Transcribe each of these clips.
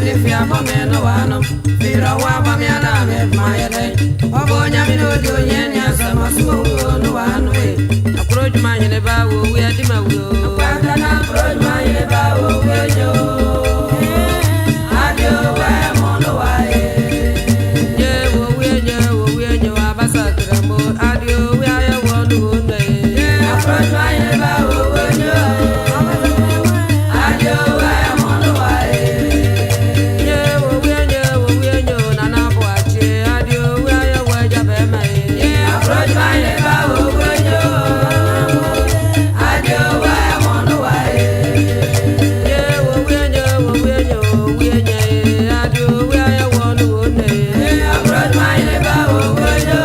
Filifia Bomeno Wano, Fira Wabamiana, Maya, Obonya Minojo, Yenya, Samasu, no one way. Approach my in the bow, we are Dimao, Pantana, approach my in the bow, where you Adio, I am on the way. Yeah, we are your Abasatra, Adio, we are your one day. Approach my in the bow, where you Adio, I am on the way. Yeah, we are your Nana Boache, Adio, we are your Wajabema. Yeah, approach my in the bow, where you Adio, I am on the way. Yeah, we are Adio, we are your one day. Yeah, approach my in the bow, where you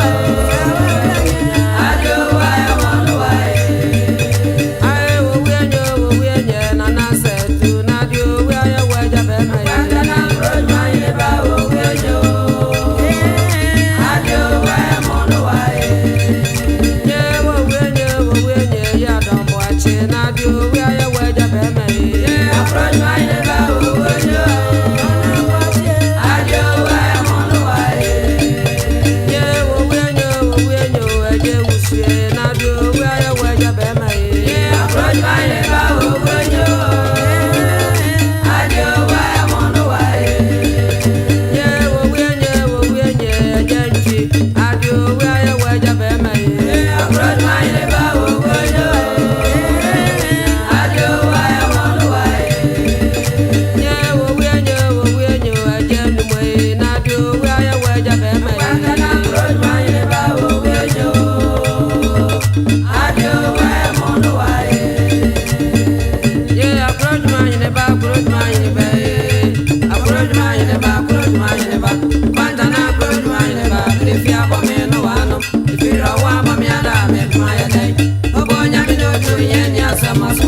Adio, I am on the way. I we are your Nana said to Nadio, we are your Wajabema. Approach my in the bow, where you Adio, I am on the way. Yeah, we are your don't watch it. Nadio, we are your Wajabema. Yeah, approach my in the bow, where you Adio, I am on the way. Yeah, we are your Nadio, we are your Wajabema. Yeah, approach my in the bow, where you Adio, I am on the way. Yeah, we are Gentry. Adio, we are your Wajabema. Yeah, approach my in the bow, where you Adio, I am on the way. Yeah, we are Gentry. Nadio, we are your Wajabema. Approach my in the bow, where you Adio, I am on the way. Yeah, approach my in the back, approach my in the back, approach my in the back, approach my in the back. Pantana, approach my in the back. If you have a man, no one, if you're a woman, me and I make my day. Obonya Minojo, Yenya, Samasu,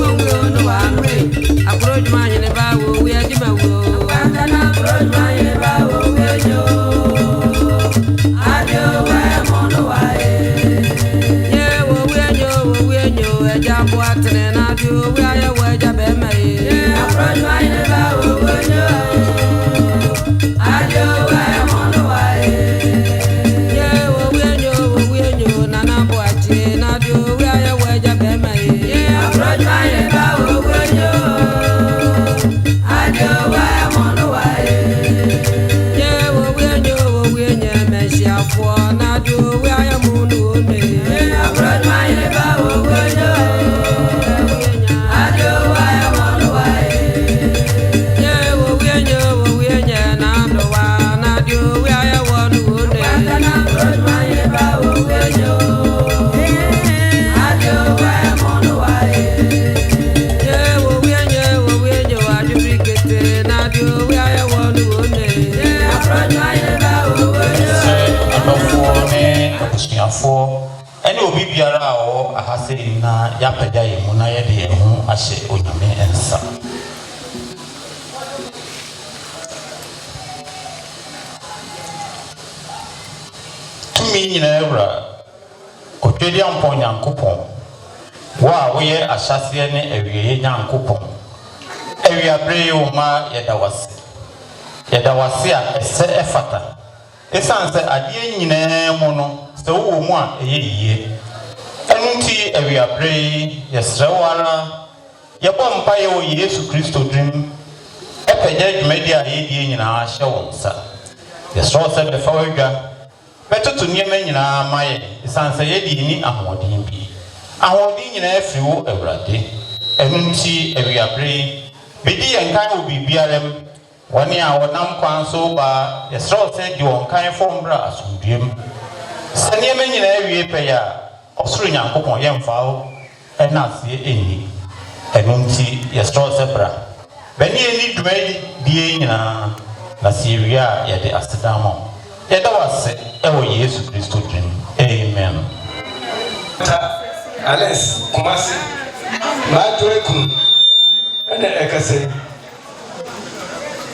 no one way. Approach my in the back, we are Dimao. Pantana, approach my in the back, we are you. Adio, I am on the way. Yeah, we are your Jambo and Adio, we are your Wajabema. Yeah, approach my in the back, we are you. Adio, I am on the way. Yeah, we are your Nana Boache, Adio, we are your Wajabema. Yeah, approach my in the back, we are you. Adio, I am on the way. Yeah, we are your Meshia for Adio, we are your Moon. Yeah, approach my in the back, we are you. Adio, I am on the way. Yeah, we are your Nando, Adio, we are your one day. Approach my in the back, we are you. Adio, I am on the way. Yeah, we are your advocate, Adio, we are your one day. Yeah, approach my in the back, we are you. Any obi biara o ahase na ya peda ye mu na ye de ho ahye onyame ensa. Tumi nyina ewra kotwedi ampo nyankopon wa wo ye ahyase ne ewiye nyankopon ewia bre yo ma yeda wase a ese efata esanse ade nyina mu no se wo mu a eyeye enunti ewia bre yesrewara yebompa ye wo Yesu Kristo drim epegya dwumadi a yedie nyina ahye wonsa yesro se befa wadwa betoto niema nyina maye esanse yedie ni ahoden bi ahoden nyina afiri wo Awurade enunti ewia bre bedi yankan obi biarem wani a wonam kwan so ba yesro se di wonkan fombra asundiem sani eme nyina awie pe ya osoro nyankopon yemfa ho ena ase eni enunti yesro se bra bani eni dwai die nyina na siria ya de asedamo yeda wase ewo Yesu Kristo din amen. Alex Kumasi ma joeku ene ekase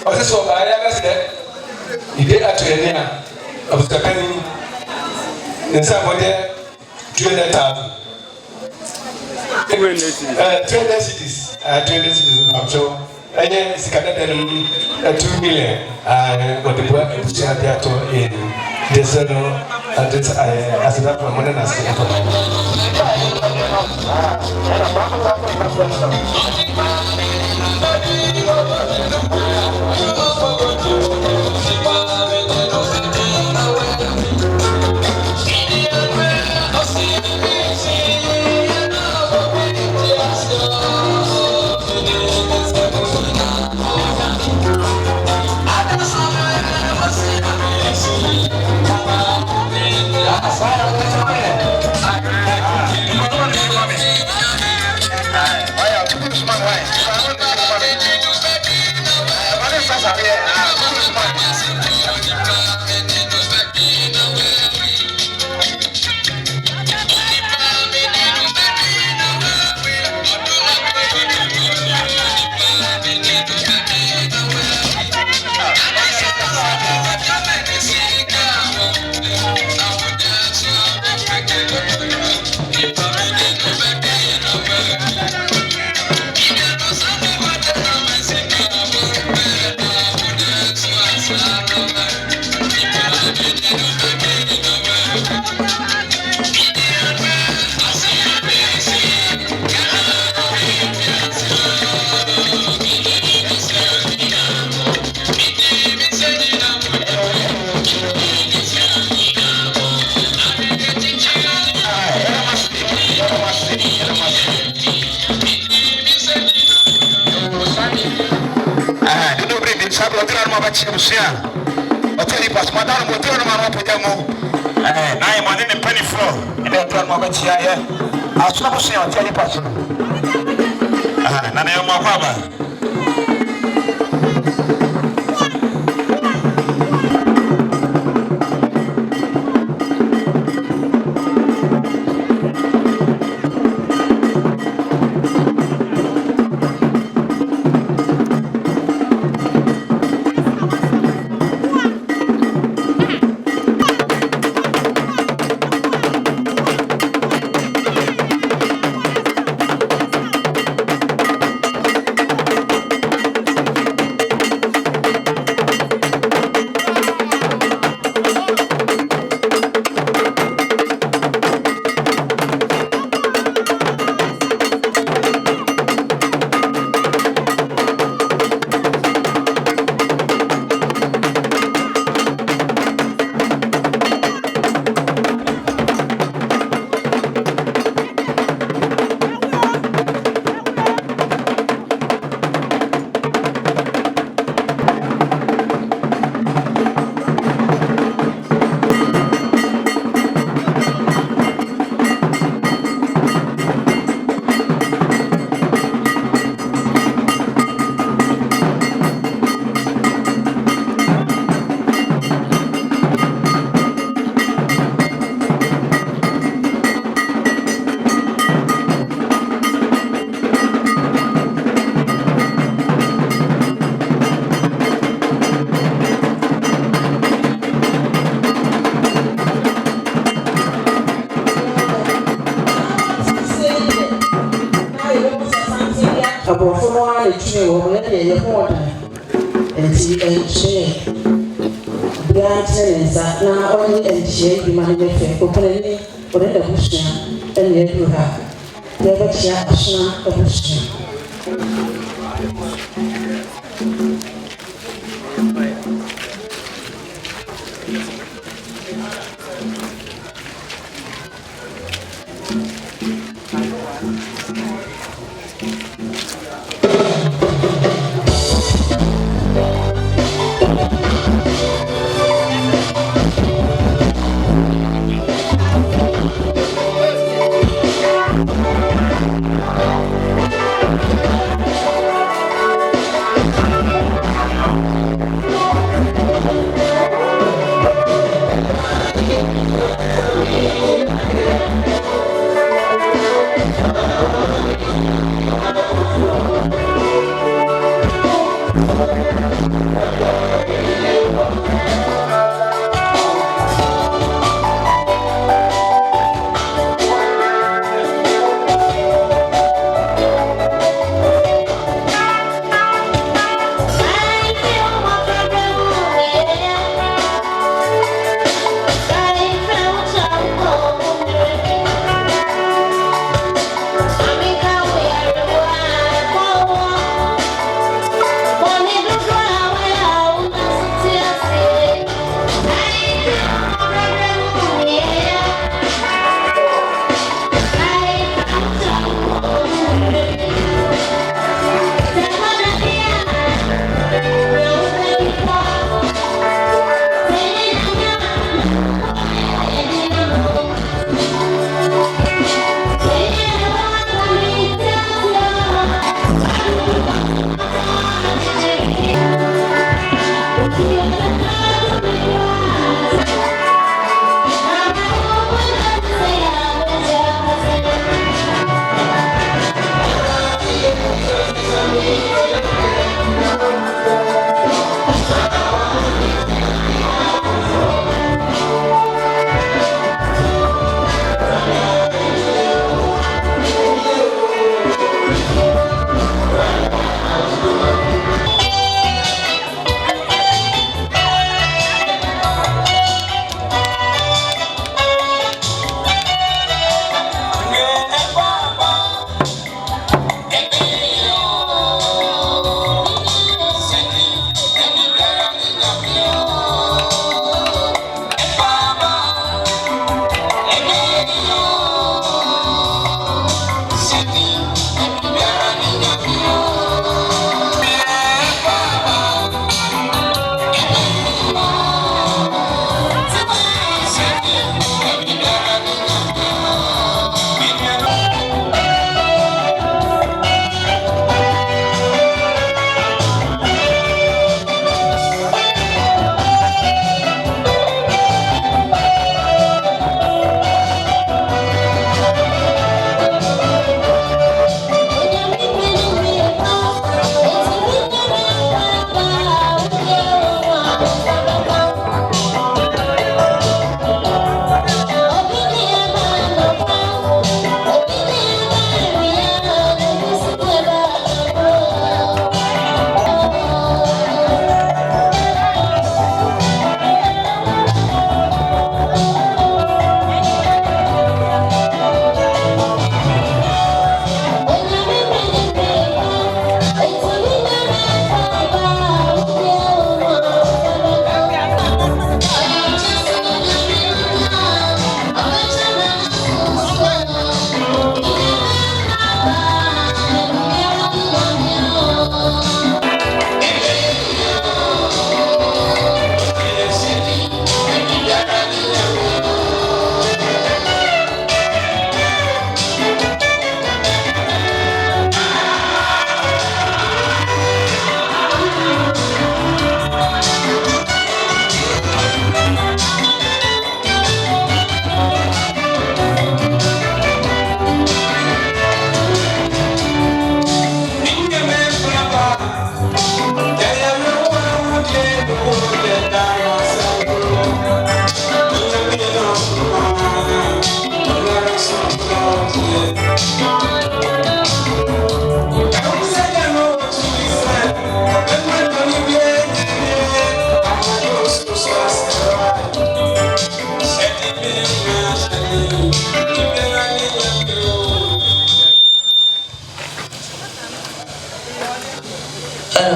oseso ba ya gase ide atuenia obusakani nsa bode 200,000 200 cities I'm sure ɛnyɛ sikadada mu 2 million wɔde bua abusua de ato de sɛ no asedafo mo ne n'asedafo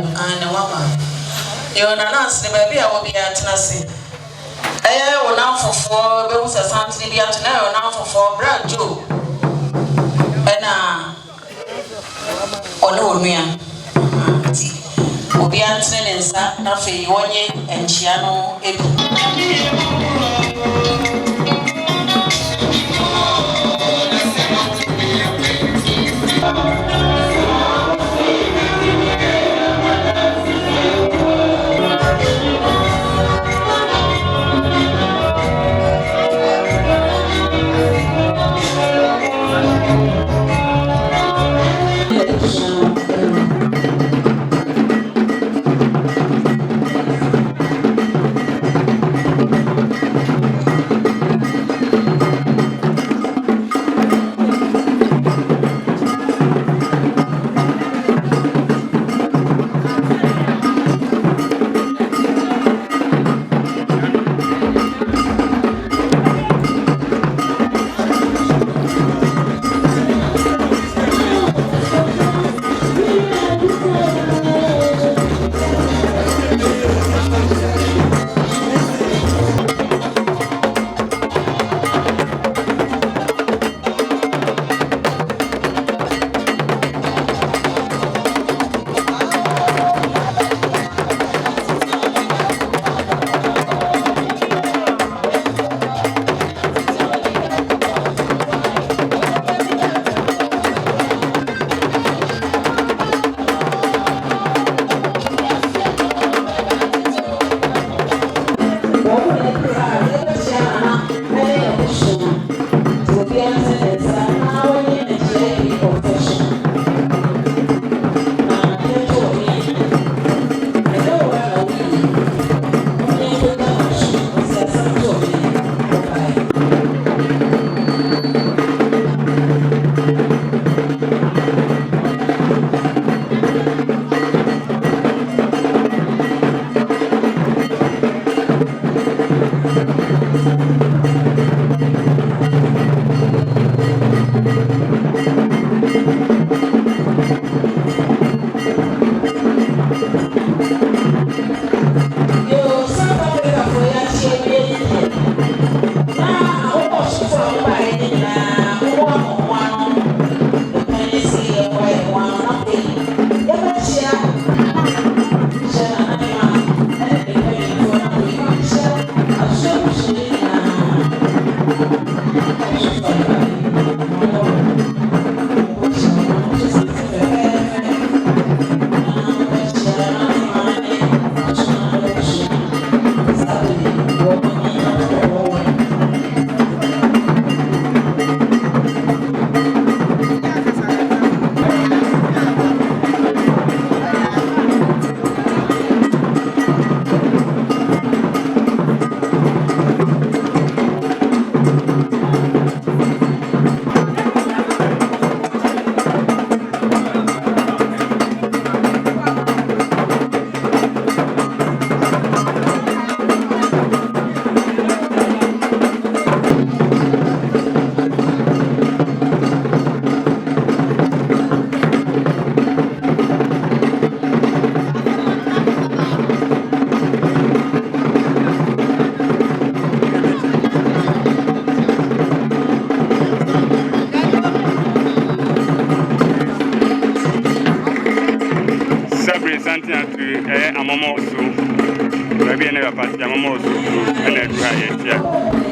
and woman. You are not baby, I will be at Nasi. I will now for those as something be at now for Brad Joe. And Olumian. Obi antene nsa na fe wonye enchia no ebi Amamoso, maybe I never passed Amamoso, and I try it.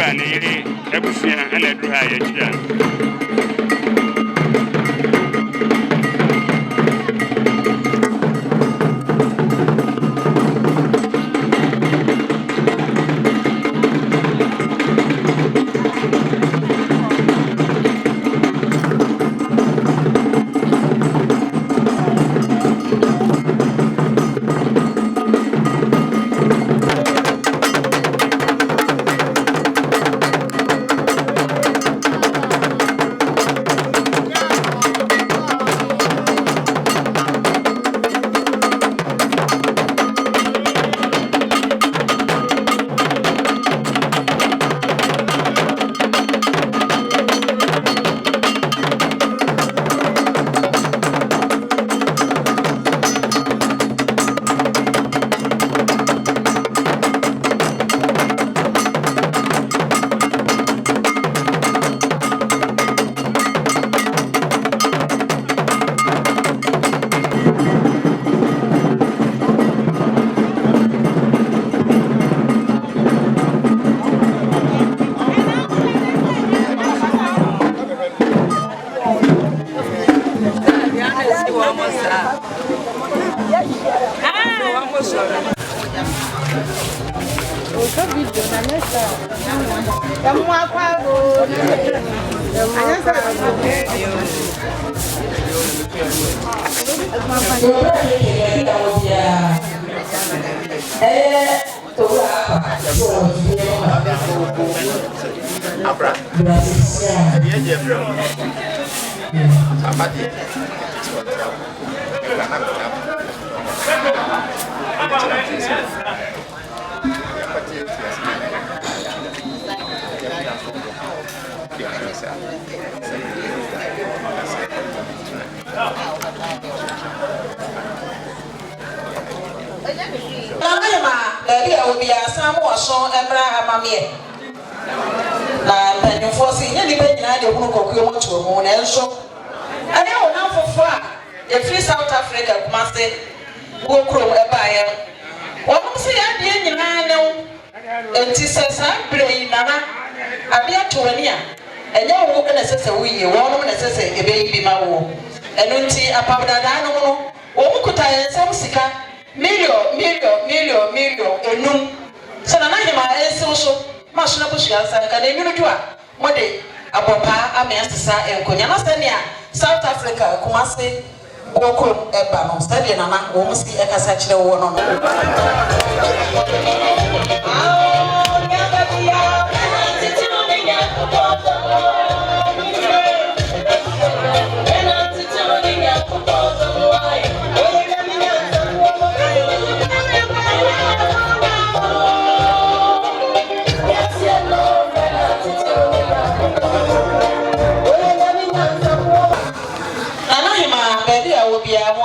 ewura ne yere ebusua na eduru ha yekyia South Africa, Kumasi, Wokro, Ebaya. One say, I didn't know, and she says, I'm praying, Nana, I'm here to Ania, and you're walking as a wee, one as a baby, my woe. And until a powder dano, Omukuta and some sika, million, and noon. So I am social, much no push, and can you do what day? Abopa, Amiasa, and Kunyana, South Africa, Kumasi. Wokro eba no study na na wo musi e kasa kire wo no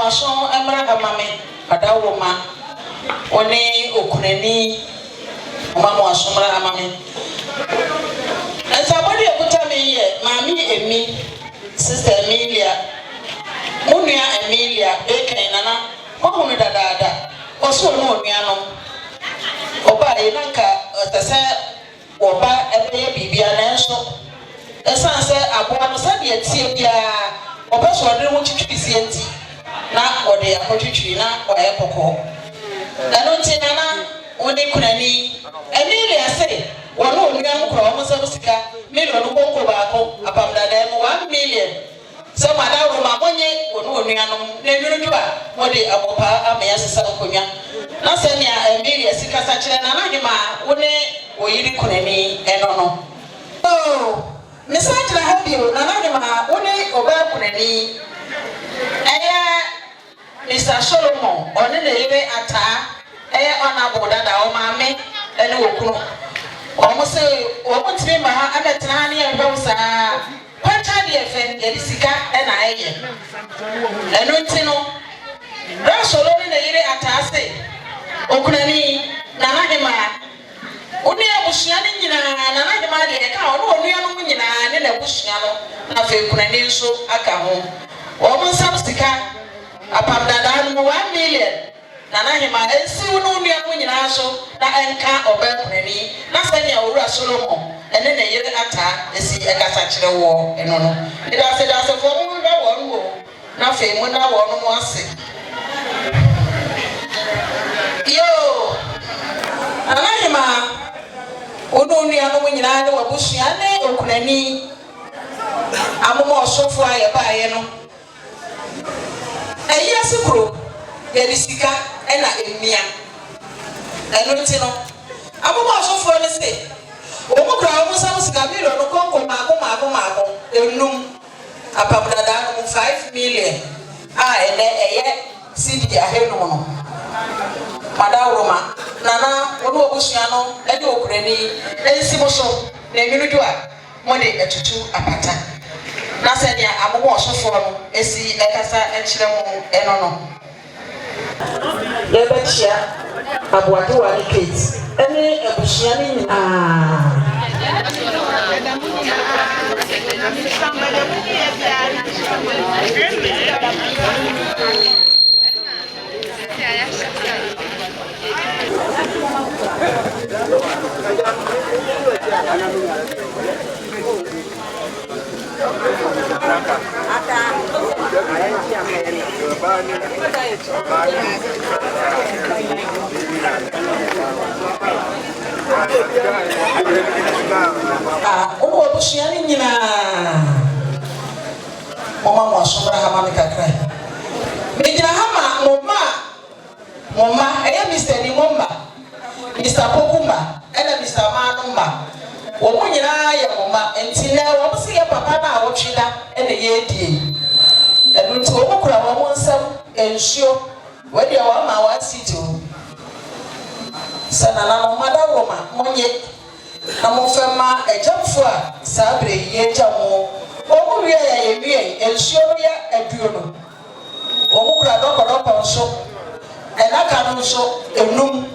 Moason emra amame adawoma oni okunani mama asomra amame ensabodi ekuta me ye mami emi sister Emilia munia Emilia eken nana ohunu dadaada oso no onuanom oba ye nanka tese oba ebeye bibia na enso esanse aboa no sabe atie bia obeso odere mu twitwisi enti na ode akotwitwi na oye kokko eno ntina na woni kunani Emilia say wono onuam kro omo se musika million konko baako apamdada mu 1 million so madawo ma monye wono onuanom na nwurudu a mode abopa amaya sesa konwa na se nia Emilia sika sa kire na na hima woni oyiri kunani eno no oh misajira habio na na hima woni oba kunani Mr. Solomon, on the levy at honorable dada o mame and wokunu. Almost say, what to be my Ametani and Rosa, Pachadi FN, Edisica, and I. And Untino, Rasolon in the area at Ase, Okunani, Nanahima, Unia Bushiani, Nanahima, the account, Unia, and a Bushiano, Nafe Kunani, so Akamo. Almost Samstica. Apam dada 1 million na na hema ensi wo no nua mo nyina so na enka obakunani na sani awura Solomon ene ne yere ata esi ekasa kire wo eno no ida se fo mo ba wo no na fe mo na wo no mo ase yo ana hema ono nua no mo nyina ne wabusua ne okunani amomo osofo aye ba aye no eya sikro yedisika ena emia eno ti no amomo osofo ne se omo kra omo sam sika million no konko maako enum apabdada no 5 million ene eye cd ahenu no madawroma nana ono obusua no ene okurani ensi mo so na eminudu a mo de etutu apata na senia amomo osofo no esi ekasa ekire mo eno no yebechia abuado wa Kate ene ebusua ni ono obusua ni nyina mama mo asomra ha mama kakra me jira hama mama eya Mr. ni mama Mr. Pokuma ena Mr. Manuma wo mo nyina ya mama entine wo se ya papa na wo twida ena ye die enu nti wo kura wo mo nsam ensuo wo de wo ma wa sito sana na no madawoma monye na mo fema ejamfo a sabre ye jamo o mu ya ye ensuo no ya aduo no o mu kura dokoro nso enaka no nso enum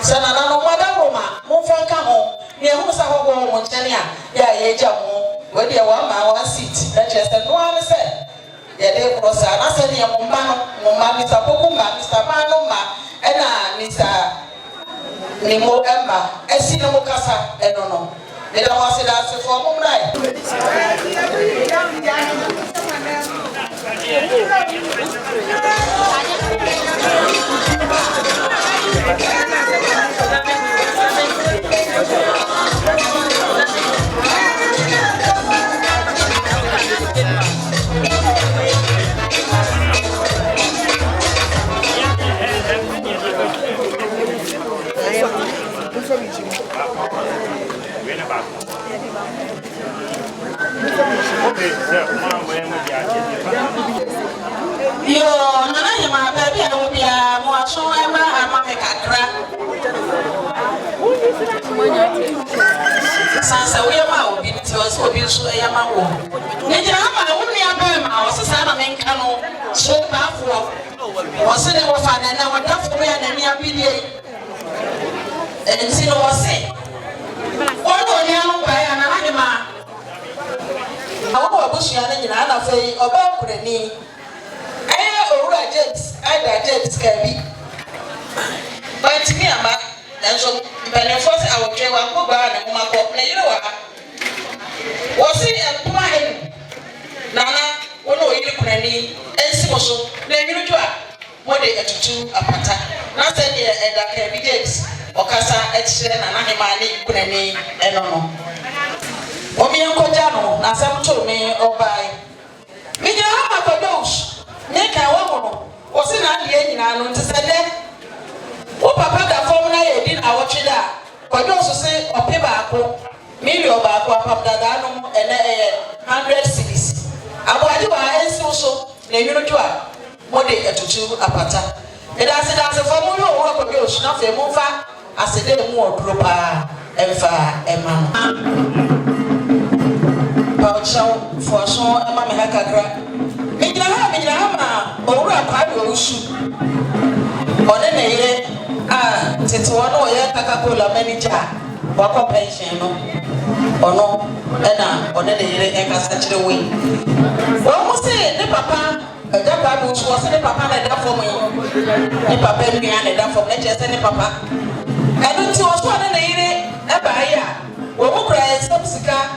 sana na no madawoma mo fanka ho ne hu sa ho mo nchene a ya ye jamo wo de wo ma wa sit na chese no an se ye de krosa na se ne mo ma Mr. Pokuma Mr. Manuma ena Mr. ni mo emma esi no mo kasa eno no e da wase da se fo mo mrai yo nana yema baby a bia mo aso ema ama me kakra sansa we ma obi nti o so obi so yema wo ne jira ama wo ne aba ma o sesa na me nka no so ba fo o se ne wo fa na wo dafo ya na ni abidie enti no wo se o no ni anu ba ya nana yema awo abusua na nyina na fei oba kurani owura James ada James kabi but me ama enso mpanefo se awotwe wa ko ba na kuma ko na yire wa wo se empuma henu nana wono yire kunani ensi mo so na yire twa mo de etutu apata na se de eda kabi James okasa ekire nana hemani kunani eno no omi enkoja no na sam to me obai mi ja ha ko dos ne ka wo mo o se na de nyina no nti se de o papa da fom na ye din awotwe da ko do so se ope baako million baako papa da no ene 100 cedis aboaji wa ensi so na nwunu to a mo de etutu apata e da se fom yo wo ko do so na fe mo fa asede mu oduro pa emfa ema pa chao fo so ema me hakakra Mijira ha ma owura kwa do usu one na yire tete wono ye Coca-Cola manager wako pension no ono ena one na yire e kasa kire we wo mo se ne papa Ejaba do so se ne papa na da fom yi. Ne papa nua na da fom na che se ne papa. Eno ti o so na na yire e ba ya. Wo mu kra ensam sika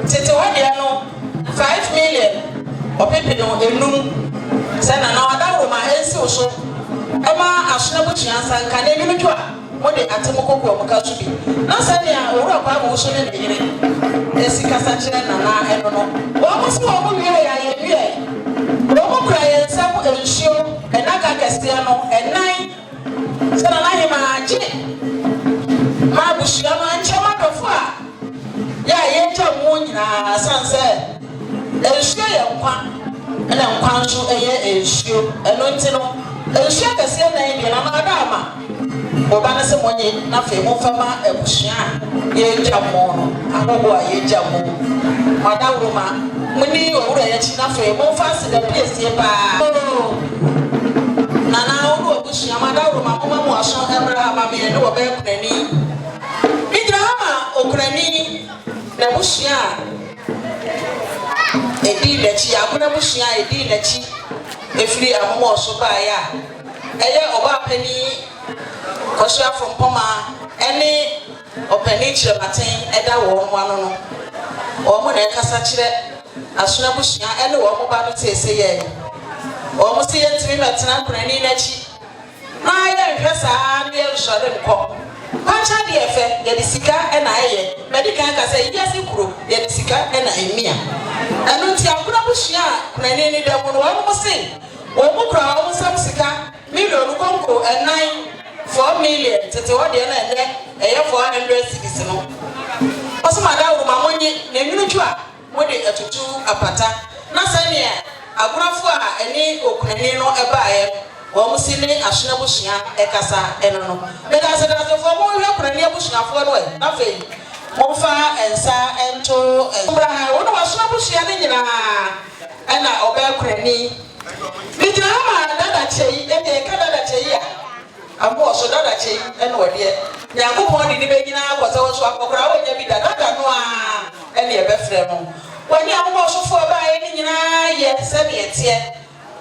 tete wade no 5 million. Opepe no enum. Se na na wada wo ma ensi o so. Ema asona butua sanka na emi twa. Mo de atemo kokko mo ka so bi. Na se ne a owura kwa mo so ne yire. Esi kasa kire na na eno no. Wo mo so wo mo wie ya ye wie. Wo kura ye sabu enshio enaka kese no enan sana na he ma aje ma bushia no anche ma dofo a ya ye nja mu nyina sanse enshio ye nkwa na nkwa nso eye enshio eno nti no enshio kese na ye na na da ama oba na se monye na fe mo fama ebushia ye nja mu no agogo a ye nja mu madawroma muni owura ya chi na fe mo fa se da place ba nana owura obushi amadawroma mama mo aso emra ma me ne wo be kunani Ibrahima okunani na bushia edi lechi akuna bushia edi lechi efiri amomo so ba ya eye oba pani kosua from poma ene opani chirematen eda wo ho ano no omo na kasa kire asuna bushia ene wo mo ba no tese ye omo se ye timi metena kunani na chi na ye hwesa na ye shode nko pacha de efe ye disika ena ye medical kasa ye si kuro ye disika ena emia eno ti akuna bushia kunani ni de mo no wo mo se wo mo kura wo sam sika million konko enan 4 million tete wo de na ene eye 400 cities no oso madawo mamonye na nwunu twa mo de atutu apata na sane agorafo a eni okunani no ebaaye wo mo sine asona bushia ekasa eno no me da se fo mo hwe okunani abushia fo no na fe mo fa ensa ento Abraham wo no asona bushia ne nyina ana oba okunani bidira ma dada chei e ka dada chei a amo so dada chei eno wode Yakobon di be nyina akwose wo so akokora wo nya bi dada no a ene e be frɛ no wani amo so fo ba ye ni nyina ye se ne etie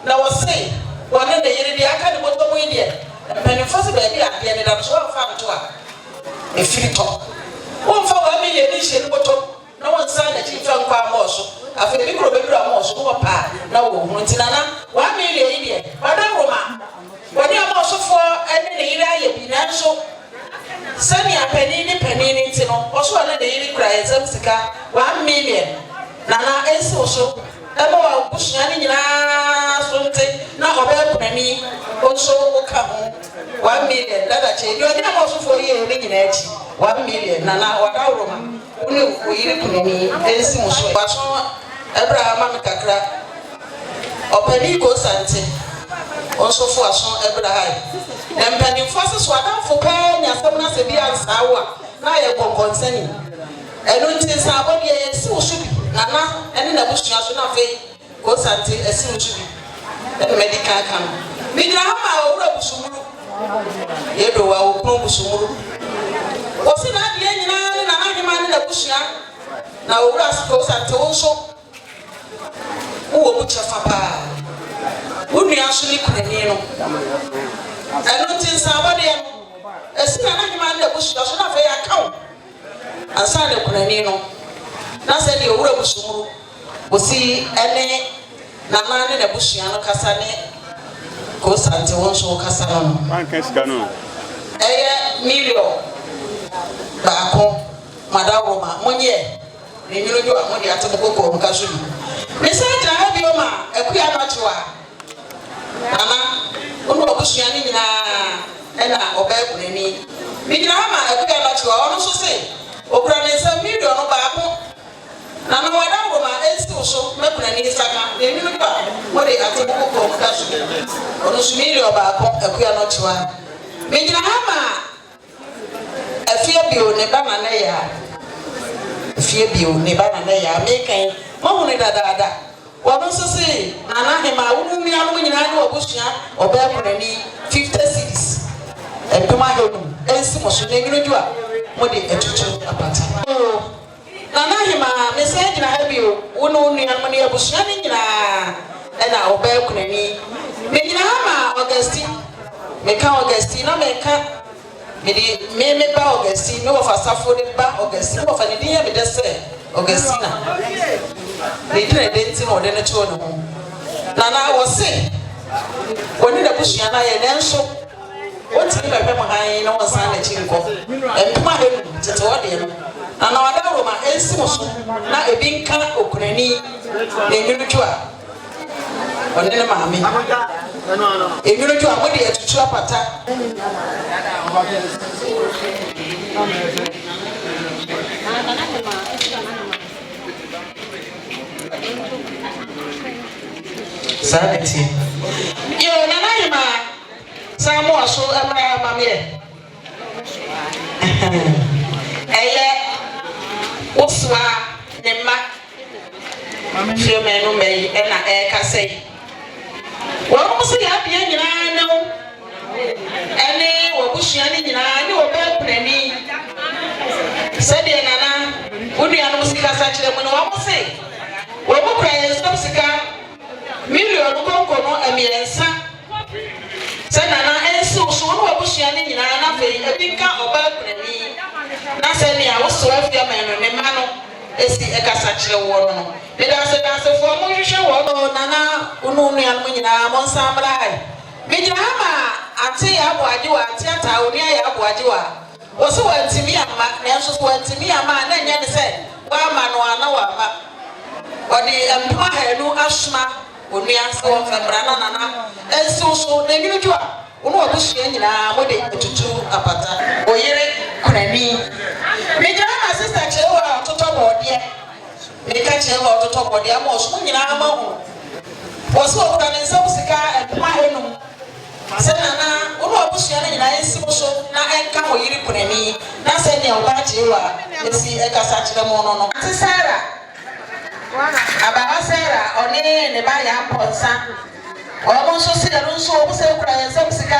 na wo se woni de yiri di aka ne boto mu ide mpani fose ba bi ade ne da so fa nto a e firi to wo fa wa mi ye ni hye ne boto na wo nsa na chi fa nkwa amo so afi bi kro be dura amo so wo pa na wo hu ntina na wa mi ye ide wadan roma wani amo so fo ene ne yiri aye bi na so sani penini tino oso na de yiri kura exam sika 1 million nana enso so ebe wa bushia ni nyina so nte na oba kunani onso oka ho 1 million dada che dio nyina mo so fo ye ni nyina echi 1 million nana wada uroma uni oyiri kunani ensi mo so baso Abraham amikakra opani ko sante onso fo aso Abraham empani forces so adam fo pa nya sam na se bi ansawa na ye konkonsani eno nti sa abodi ye si osubi nana ene na bushia so na fe ko sante esi osubi medical kan bidra ma owura busumuru ye do wa okun busumuru o si na de nyina na na hima ne na bushia na owura ko sante onso wo bu chefa pa unu aso ni kunani no eno tin sa abode no esi na na hima na bushia so na fe ya kawo ansa de kunani no na se de owura busumuru osi ene na na ne na bushia no kasa ne ko sante won so kasa no ban kaska no million baako madawroma monye ne nyiro jo amodi atemo kokko nkaso ni message na bi o ma akuya no chiwa ana ono obushia ni nyina ena oba ekunani bi nyina ma akuya no chiwa ono so se okura ne sa million no baako na no madawroma esi so mekunani saka ne nyiro jo amodi atemo kokko nkaso ono so million baako akuya no chiwa bi nyina ma afia bio ne bana na ya afia bio ne bana na ya mekan mo ne dada wono so se nana he ma wonu mi anu nyina ne obushia oba kunani 50 cities epema honu ensi mo so ne nyino a mo de etutu apata nana he ma message na ha bio wono nu anu ne obushia ne nyina ena oba kunani me nyina ma Augustine me ka Augustine na me ka me ba Augustine me wo fa safo de ba Augustine wo fa ne din ya me de se Augustina me dire de nti no de ne cho ne ho na wo se woni da busua na ye nenso woti me be mo han na wo san na chinko empuma he tete wo de no na wada roma ensi mo so na ebi nka okunani enyunuju a onene maame enyunuju a modi etutu apata Sanity. Yo nana yima samo aso amra mamie eye oswa ne ma fiomenu mei ena kasei wo mo se ya bia nyina ne wo ene wo busua ni nyina ne wo be prani sede nana unua no musika sa kire mu ne wo mo se wo mo kra ye sika million konko no emiensa se nana ensi so no wo busua ni nyina na fe ebinka oba prani na se ne a wo so afia menu ne ma no esi ekasa kire wo no me da se fo mo hwehwe wo no nana unu nua no nyina mo nsambra ai me nyina ma ate ya boaje wa ate ata oni ya boaje wa wo so wantimi ama na enso so wantimi ama na nya ne se wa ma no ana wa ma odi empha hanu asma onua se wo femra na nana ensi so na nyinu jwa unu obusua nyina mo de etutu apata oyire kunani me nyina ma sister chewa toto bode me ka chewa toto bode ama so nyina ama ho wo so okura ne nsa busika empha hanu senana unu obusua nyina ensi so na enka oyire kunani na se ne oba chewa esi ekasa kire mo no Sara Ababa Sara oni ne ba ya ponsa o so se ru so o se kura ya sabsika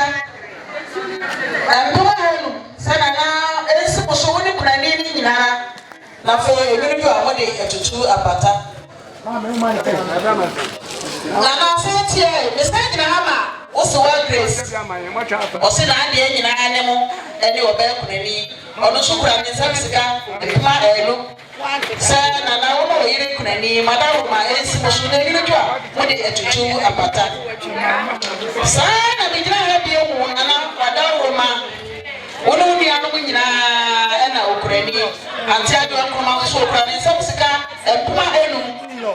ambo hanu senana ensi so woni kunani ni nyina na fo ebiri jo amode etutu apata na se tie message na hama o so wa grace o se na ade nyina ne mo ene oba kunani ono so kura ni sabsika ma elu sana na wono yire kunani madawo ma ensi mo so na yire jo mo de etutu apata sana bijira ha bi mu nana madawo ma wono ni anu nyina ena okurani anti ado akoma so okurani sabsika empuma enu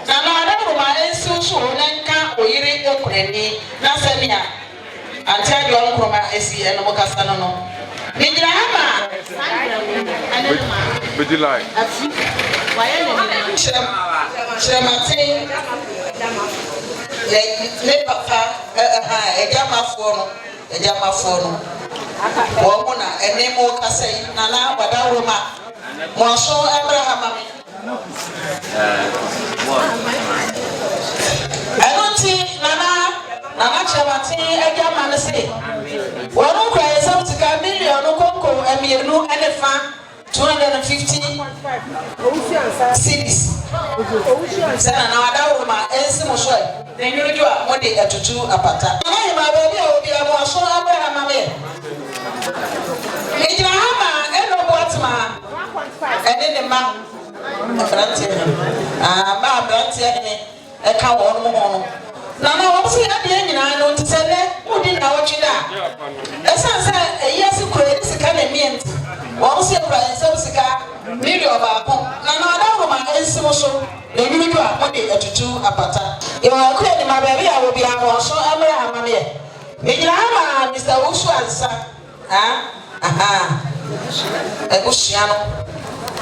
na madawo ma ensi so na nka oyire okurani na samia anti ado akoma esi eno mo kasa no bijira ha ma Bidilai. Shemate le papa ejama fono wo mo na enemo kasai nana wadawo ma mo so Abraham mi anoti nana shemate ejama ne se wo no kwa esautika million konko emienu enefa 250 cities. Sana na wadawo ma ensi mo so e nyuru jo a mo de atutu apata. Na ma ba bi a obi a mo so Abraham me. Ejira hama eno botma. Ene ne ma. Franti. Ma Franti ene e ka wo no mo. Na wo so ya de nyina no ntele wo di na wo twida. Esansa eyesi ko esi ka na mienti. Wo so kura ensabsika million ba ko na wadawo ma ensi mo so na nyuru jo a mo de atutu apata. Yo akure ni ma ba bi a wo bi a wo so Abraham me. Ejira hama Mr. Wusu ansa. Ebushia no.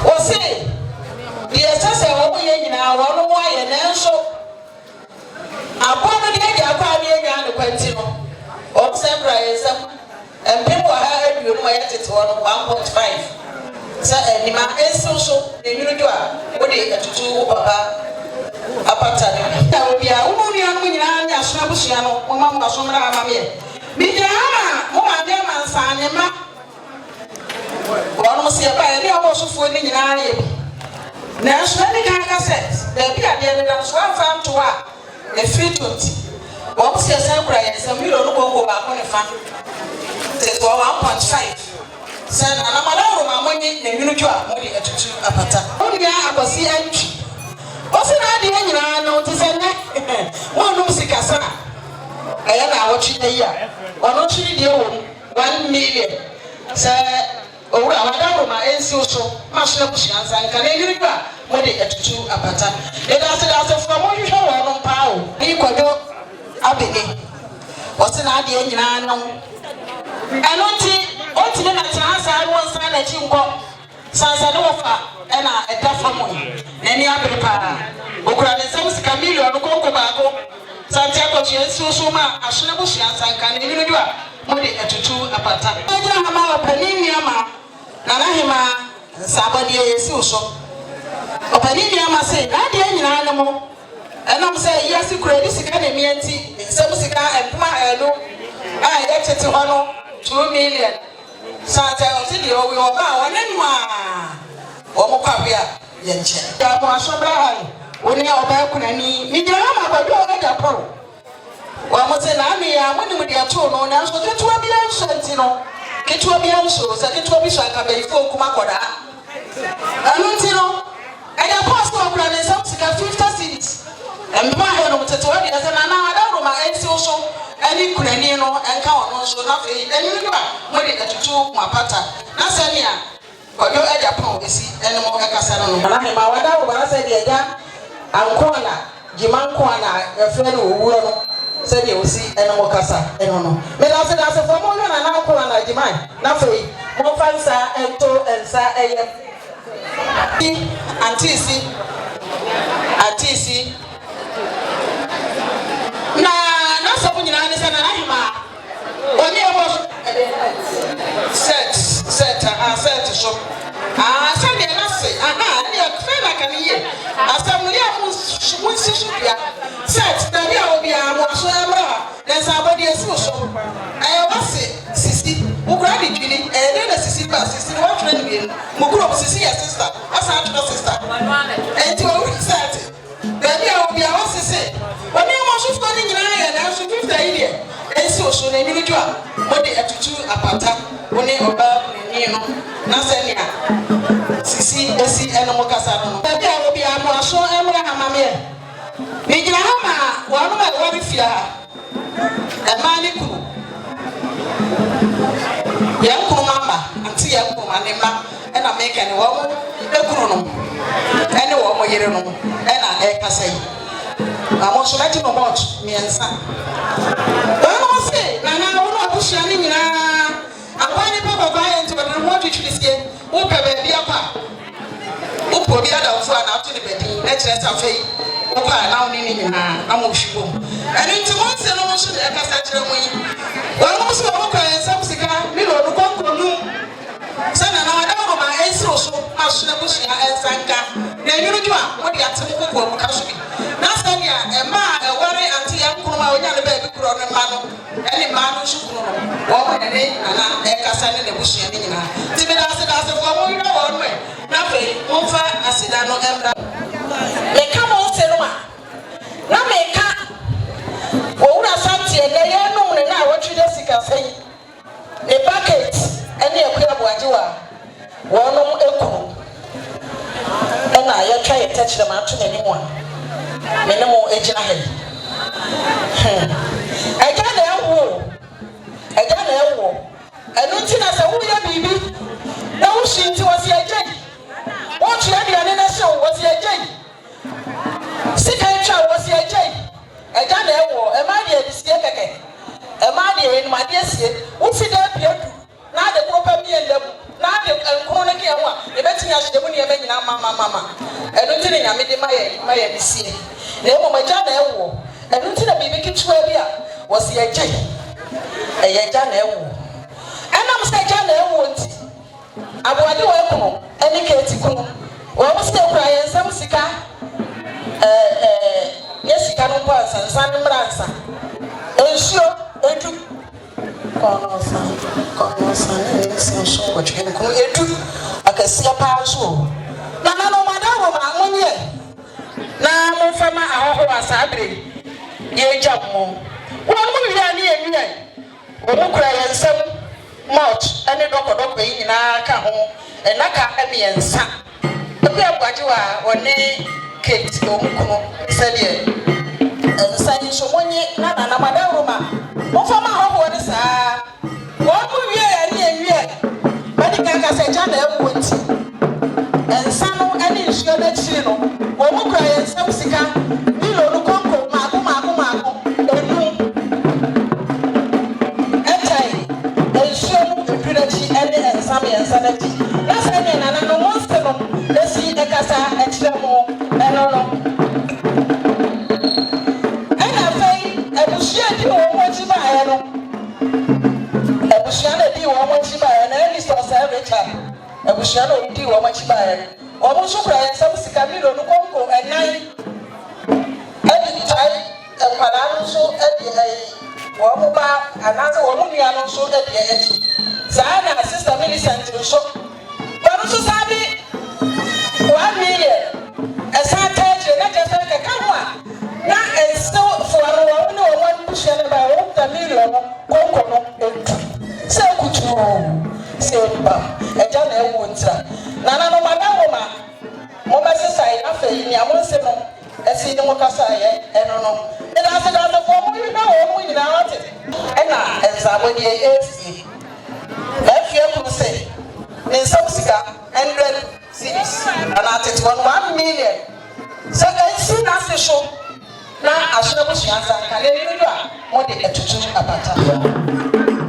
Wo se di esase wo ye nyina wo no mo aye na enso abona de aja kwa bi enya ne kwanti no. O sembra yesem empembo ha aduo no ya tete wo no 1.5. Sa enima enso so na nyuru jo a wo de atutu wo papa apata ne. Ta obi a wo no nua no nyina nya so abushia no mo ma mo so mra ama me. Bi jama mo ma de mansa ne ma. Wo no se ba e ne o so fo ni nyina ye. Na so ne kan ka set. Da bi a de ne da so afa nto a free 20 wɔn si ɛsɛn kura yɛn nsɛm million no kɔnkɔ baako ne fa tete wɔ 1.5 sɛ anamada roma mo nye na nwunu dwo a mo de atutu apata mo nua akwasi antwi ɔsi na adi nyinaa no te sɛ nɛ wɔn nom sikasa ɛyɛ na awɔtwe ayi a ɔno twiri deɛ wɔ 1 million sɛ owura wada roma ensi so ma so na busua nsa nka na nwunu dwo a mo de atutu apata ɛda sɛ fo mo hwehwɛ wɔn no paa o ni kɔdwo abene ɔsi na adi nyinaa no ɛno nti ɔtumi na tena saa no nsa na chi nkɔ sansa no wɔfa ɛna ɛda fa mo na ni abere paa okura ne nsɛm sika million no kɔnkɔ baako santia kɔtua nsi so ma ahwene busua nsanka na nwunu do a mo de atutu apata ɛgya hama ɔpani nneɛma na nahema nsabɔde yɛsi so ɔpani nneɛma sɛ na adeɛ nyinaa no mo ɛnam sɛ yɛsi kura di sika na miɛnti nsɛm sika ɛpoma ɛno a yɛtete hɔ no 2 million sante ɔsi deɛ ɔwɔ ɔba a wɔne no a wɔn kwabe a yɛnkyɛ yɛ mo asobra ha no wɔne ɔba kunani mi gyina ma kwado ɔga pɔro wɔn mo sɛ na me ya mo ne mo deɛ to no na nso ketewa bi anso nti no ketewa bi anso sɛ ketewa bi so akaba ifo kuma kɔda ɛno nti no ɛyɛ post ɔkura ne nsɛm sika 50 cedis ɛmma ha no tetewa deɛ sɛ na ada roma ɛnsi so ɛni kunani no ɛnka wɔn nso na afei ɛni no a mo de atutu mo apata na sɛ nea kɔdwo ɛgya pɔn esi ɛne mo ɛkasa no no na hema wada wo ba sɛ deɛ ɛgya ankoana gima nkoana ɛfrɛ no owuo no sɛ deɛ osi ɛne mo kasa ɛno no me da sɛ fo mo hwɛ na ankoana gima na afei mo fa nsa ɛnto nsa ɛyɛ antisi na sabu nyina ne sana na hima oni ebo set so sabe na se ne fe na kan ye asam ne amu si so bia set na bia obi amu so emra na sabodi esi so wase sisi ukura di dwini na sisi ba sisi no watwe ne bi mo kuro sisi ya sister asa atwa sister enti o set bia obi a wase se oni amu so fo ni nyina ya na so 50 ile esi so na nwunu dwo a mo de atutu apata woni oba ni no na se nia sisi esi eno mo kasa no bia obi a mo aso emra hamame ni gyina ha ma wanu ma wari fia ma ni kuru ya kuru mama anti ya kuru ma ne ma na meka ne wo mo ekuru no ene wo mo yere no na e kasa yi amo so lati no bot miensa no se na wo no abushia ni nyina akwani papa ba ya nti ba no twitwirisie wo pe ba bia kwa wo po bia da wo na ato ne bedi na kire sa fei wo kwa na wo ni nyina na mo hwibo ene nti mo se no mo so de kasa kire mo yi wo no so wo kwa ensam sika mi lo no konko nu sana na wada ko ma ensiro so aso na bushia ensanka na nwunu dwo a mo de atem kokko mo kaso bi na sania ema eware anti ya nkroma onya ne ba bi kuro ne ma no ene ma no shukuru no wo mo ne na e kasa ne bushia ne nyina ti me da se fo mo yira wo no na fe mo fa asida no emra me ka mo se no ma na me ka wo wura santie ne ye no ne na wo twide sika fai ne bucket ene ekura boajewa wonom ekuru ena ya twa ye techre ma ato n'ani mu a me ne mo egina ha eja na ewo enu nti na se wo ya bibi na wo shinti wo se ejai wo twa aduane na se wo se ejai sika twa wo se ejai eja na ewo e ma de ebisie keke e ma de enu ma de sie wo fi da piedu na de ko pa mi endam na de nkono ne ke ho a e betimi ahye mu ne e nyina mama enu nti ne nyame de ma ye bisie na emo maja na ewo enu nti na bibi kitwa bi a wo se ejai eja na ewo enam se eja na ewo nti aboade wo ekono eni ke tikunu wo se kura ye nsam sika yesika no kwa sansan mransa ensuo edu kono san ensuo so kwatwe ko edu akasia pa so na no madawo ma monye na mo fama ahoho asabre ye jammo won mu wi ani enwi omukura yensem mouth ene doko yi nyina ka ho enaka emiensa ebi agwaje wa one Kate omukuno sede ensan so monye na madawoma mo fama ho ne saa won mu wi ani enwi madika ka se jana ewonti ensan no ene nsuo na chiri no omukura yensem sika bilo no konko maako enu ene ensam yensanati na sene nana no monse no esi ekasa echiremo eno no ena fei ebushia di wo mochi ba ye no ebushia na di wo mochi ba ye na eli so se Richard ebushia na di wo mochi ba ye omo sukura yensam sika milo no konko enan edi tai enkwala no so edi wo mo ba anaze wo mo nua no so edi eti Sana sister Millicent so but so sabi 1 million esa taje na just like kanwa na enso for no no one pushia na ba 1 million konko no etu se kutu se ba eja na ewu ntra na no madawo ma mo ba se sai na fe ni amonse no esi ni mo kasa ye eno no ina se da fo mo ni na wo mo ni na wate ena ensabo ni esi if you could say in South 100 cities and at it 1 million. So I see that's the show. Now I should have answer. Can you do more than a tutu abata?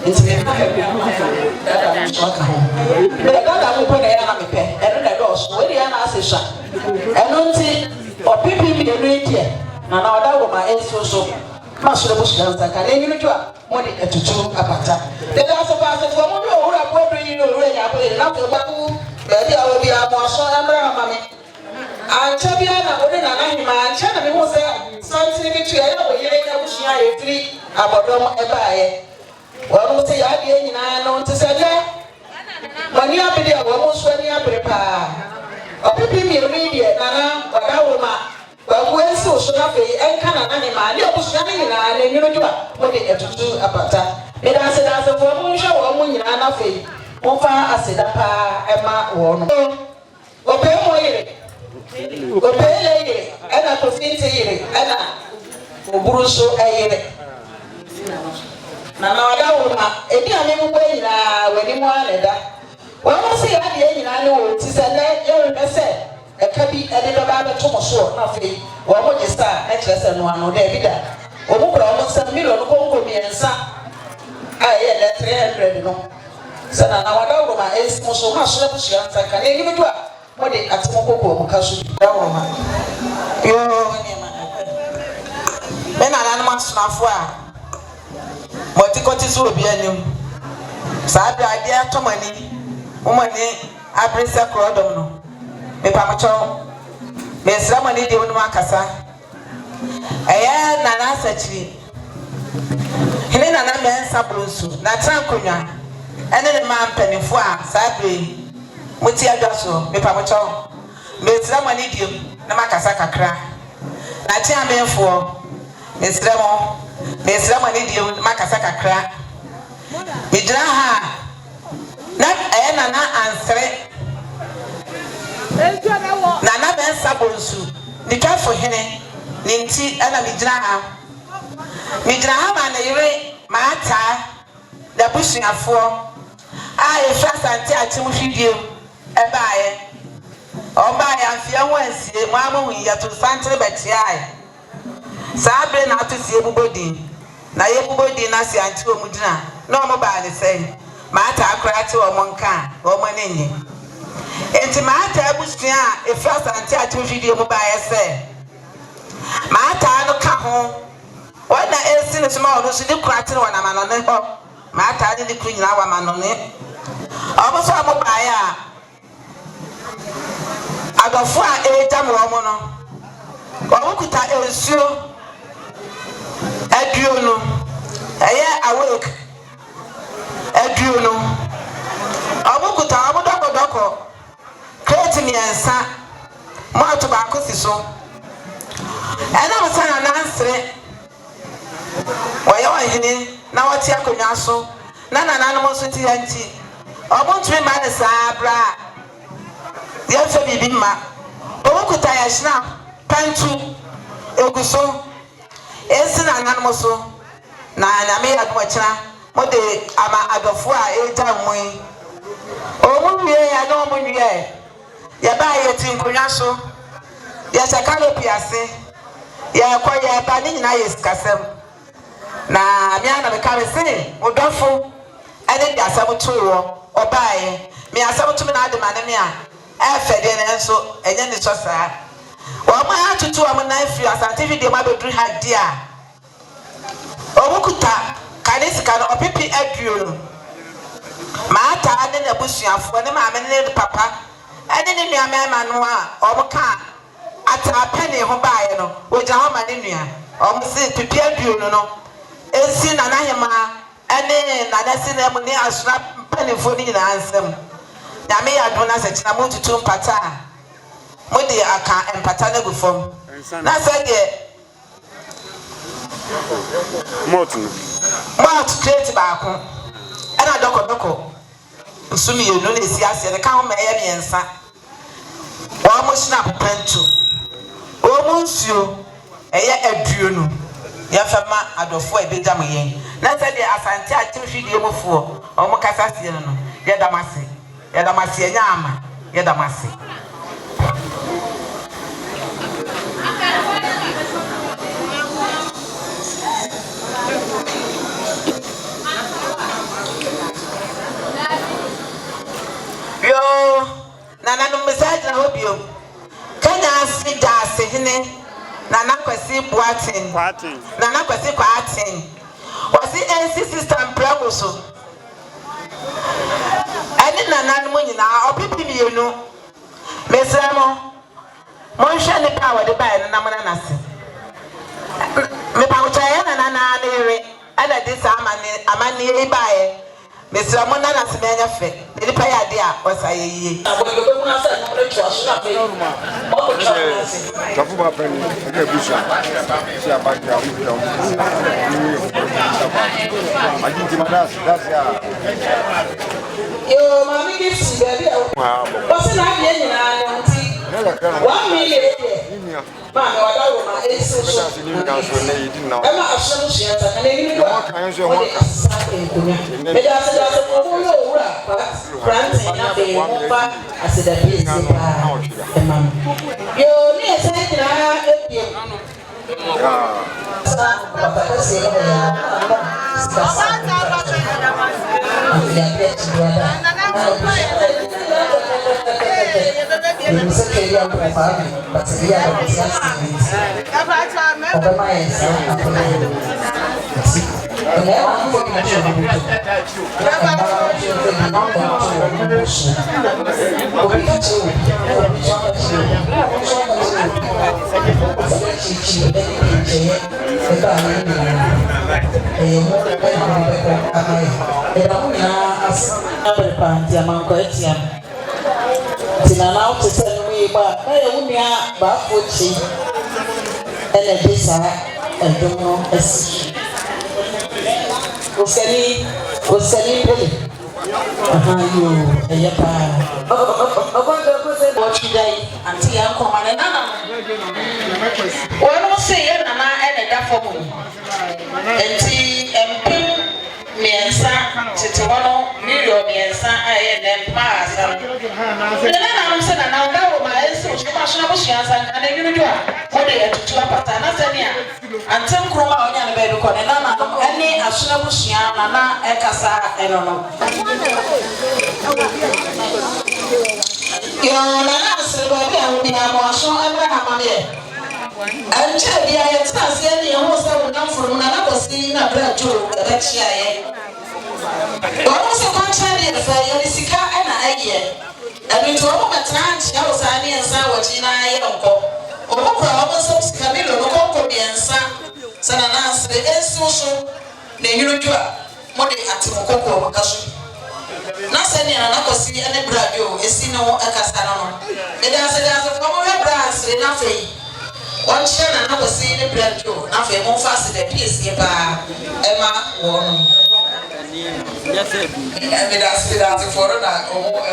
nti me ka dada mo so aka ho me dada mo ko na ya na me pe eno na do so we dia na ase sha eno nti opipi mi enu ite na na oda go ma enso so ma so le busu dansa ka le nyinu twa mo de etutu apata de da so ba so mo bi owura bo do yi owura ya bo na ko ba ku be dia wo bi amo so amra ma me ancha bia na ode na nahi ma ancha na me ho se something ke twa ya wo yire ka busu ya efiri abodom ebaaye wo mo se ya de nyina no nti se de mani abede a wo mo so ani abere pa opipi mi ri de na oda wo ma ba ku enso so na fe enka na nahi ma ne obusu ya nyina na nyino dwa mo de etutu apata me da se wo mo hwe wo mo nyina na fe mo fa aseda pa ema wo no ope mo yire Opele ana profite yire ana oburu so ayire na wada wo ma edi ame mu gbe nyina wani mu aneda wo mo se ya de nyina ne wo ti se le ye pese e ka bi ede do ba beto mo so na fe wo mo gista e kire se no anu de bi da wo mo kura mo se million ko ko miensa aye le 300 no sana na wada wo ma e mo so ma so le busu ya ntaka ne ni do a mo de atimo ko mo kaso da wo ma yo ni ma me na na ma sunafo a mo ti ko ti so obi anim sa bi ade atomani mo mani abresa krodom no me pa mo cho me sra mani de wonu akasa eye na na asachiri hene na na me nsa bronsu na trankonwa ene ne ma mpanifo a sa bi muti adwaso me pa mo cho me sra mani de na makasa kakra na ti amenfo me sra mani de makasa kakra me dra ha na na ansre na ben sabonsu ni twafo hene ni nti ana me dra ha ma na yire ma ata da busuafo a e fa sante atim hwidie ebaaye oba ya afia ho ansie mo amahu yato santere betiai sabe na atosie bubodi na ye bubodi na si anti omudina na omo ba ne sei ma ata akra te omo nka omo nenye enti ma ata abusua a efra sante ato video mo ba ye sei ma ata no ka ho wana esi ne sima ono so di kurate wana manone ho ma ata ni ku nyina wa manone omo so mo ba ya agafo a etam wo no ko kuta ensuo aduo no eye awake aduo no abukuta abudoko kreti mi ansa mo ato ba ko siso ena mo sana na ansre wa hini na wati akonya so na no mo so ti yanti obuntwe ma ne sabra yeso bibi ma obukuta ya shina pantu eguso esi na nanmo so na me ya dum kira mo de ama agafo a eja mui omu wie ya no mo wie ya ba ye tin konwa so ya sakalo piase ya kwa ya ba ni nyina yes kasem na me ana me kare se odofo ene di asam tuwo obaye me asam tu me na ade mane me a efede ne nso enye ne so saa wa ma atutu wa na afiri asante video ma bedru ha dia obukuta kanisika no opipi aduo ma ata ne na busuafo ne ma me ne papa ene ne nua ma no a obuka ata pene ho baaye no oja ho ma ne nua omse pipi aduo no esi na na hema ene na na si na mu ne asra pene fo ni na ansem na me ya do na se kina mo tutu mpata mo de aka empata na gufom na se de mot create ba ko ana doko nsumi yenu na esi ase ne ka ho ma ye miensa o mo snap pantu o mo nsuo eye aduo no ya fama adofo ebejam yen na se de asante atimhwidie mofo o mo kasa sie no ye damase enya ama ye damase Kwasi Jase hene Nana Kwasi Boatin Nana Kwasi Kwatin Wasi NC system pragoso Eni nana mo nyina opipi mienu mesramo monhwe ne pa wode bae na namana nase me pa uchaye nana na ere ana disa amani ibae mesramo nana se menya fe ne pa ya de a osaye yiye Tafu ba peni e busha si abaki a ajinti madasi dasi ya yo mami gifts baby what's na ye nyina ne nti 1 million mama wadawo ma eso so ni mi kan so ne yidi na ema asoro so yata kana ni do kan so ho me da se ko yo wura grant na be mo fa aseda bi se pa ema yo ni ese nyina ebie sa papa se ko ya Tinana to tell me about Unia Bafuchi and a visa and don't know as Usani Billy. You a yapa. What you day until I'm coming and one say Nana and a dafo and miensa titiwano million miensa aye dem pass na na mse na ndawo ma ese o so na busuansa na yunu do a mo de etutu apata na sania antem kroma onya na be do ko na na ene asuna busua na ekasa eno no yo na se ba bi an bi amo aso Abraham be anche dia ya tase ne ho se wo nan furu na kosi na bra jo da chiaye wo se kontra de fa ya sika na aye abi to wo matranchi ya usani ensa waji na aye nko wo ko wo se sika mi lo ko ko biensa sana na asre esu so na yuru jo a mo de atimo ko kaso na sani na kosi ene bra jo esi no akasa no e da se ko mo bra asre na fei one share na was seeing a bread too. Nothing more fast than peace. Emma Warren. Yes, I that's the foreigner or more.